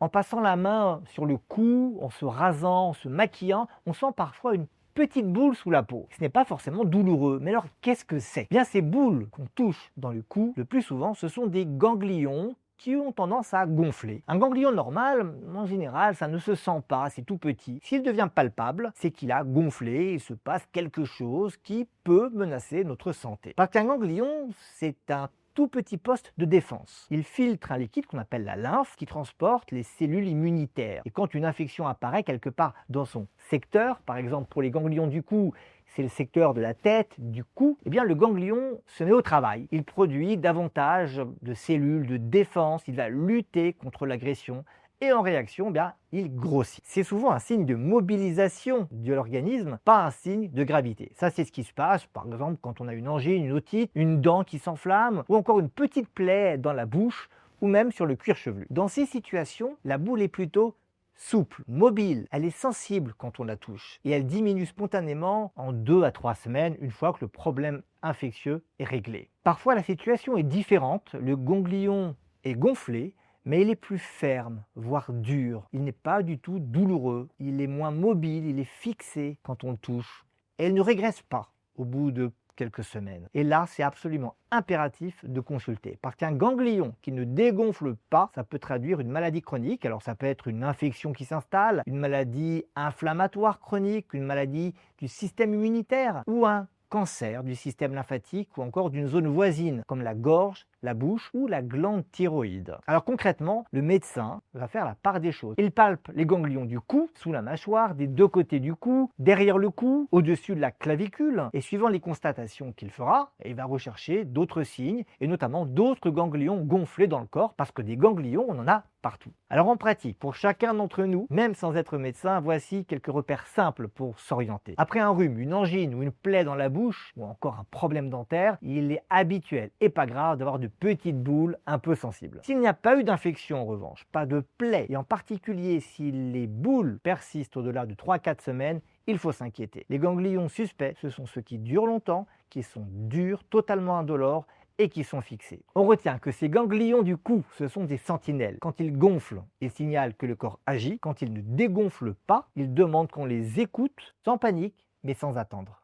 En passant la main sur le cou, en se rasant, en se maquillant, on sent parfois une petite boule sous la peau. Ce n'est pas forcément douloureux, mais alors qu'est-ce que c'est? Bien, ces boules qu'on touche dans le cou, le plus souvent, ce sont des ganglions qui ont tendance à gonfler. Un ganglion normal, en général, ça ne se sent pas, c'est tout petit. S'il devient palpable, c'est qu'il a gonflé, il se passe quelque chose qui peut menacer notre santé. Parce qu'un ganglion, c'est un tout petit poste de défense. Il filtre un liquide qu'on appelle la lymphe qui transporte les cellules immunitaires. Et quand une infection apparaît quelque part dans son secteur, par exemple pour les ganglions du cou, c'est le secteur de la tête, du cou, eh bien le ganglion se met au travail. Il produit davantage de cellules de défense, il va lutter contre l'agression et en réaction, eh bien, il grossit. C'est souvent un signe de mobilisation de l'organisme, pas un signe de gravité. Ça, c'est ce qui se passe, par exemple, quand on a une angine, une otite, une dent qui s'enflamme, ou encore une petite plaie dans la bouche, ou même sur le cuir chevelu. Dans ces situations, la boule est plutôt souple, mobile, elle est sensible quand on la touche, et elle diminue spontanément en 2 à 3 semaines, une fois que le problème infectieux est réglé. Parfois, la situation est différente, le ganglion est gonflé, mais il est plus ferme, voire dur. Il n'est pas du tout douloureux, il est moins mobile, il est fixé quand on le touche. Et il ne régresse pas au bout de quelques semaines. Et là, c'est absolument impératif de consulter. Parce qu'un ganglion qui ne dégonfle pas, ça peut traduire une maladie chronique. Alors ça peut être une infection qui s'installe, une maladie inflammatoire chronique, une maladie du système immunitaire ou un cancer du système lymphatique ou encore d'une zone voisine comme la gorge, la bouche ou la glande thyroïde. Alors concrètement, le médecin va faire la part des choses. Il palpe les ganglions du cou, sous la mâchoire, des deux côtés du cou, derrière le cou, au-dessus de la clavicule, et suivant les constatations qu'il fera, il va rechercher d'autres signes, et notamment d'autres ganglions gonflés dans le corps, parce que des ganglions, on en a partout. Alors en pratique, pour chacun d'entre nous, même sans être médecin, voici quelques repères simples pour s'orienter. Après un rhume, une angine ou une plaie dans la bouche, ou encore un problème dentaire, il est habituel et pas grave d'avoir de petites boules un peu sensibles. S'il n'y a pas eu d'infection en revanche, pas de plaie, et en particulier si les boules persistent au-delà de 3-4 semaines, il faut s'inquiéter. Les ganglions suspects, ce sont ceux qui durent longtemps, qui sont durs, totalement indolores et qui sont fixés. On retient que ces ganglions du cou, ce sont des sentinelles. Quand ils gonflent, ils signalent que le corps agit. Quand ils ne dégonflent pas, ils demandent qu'on les écoute, sans panique, mais sans attendre.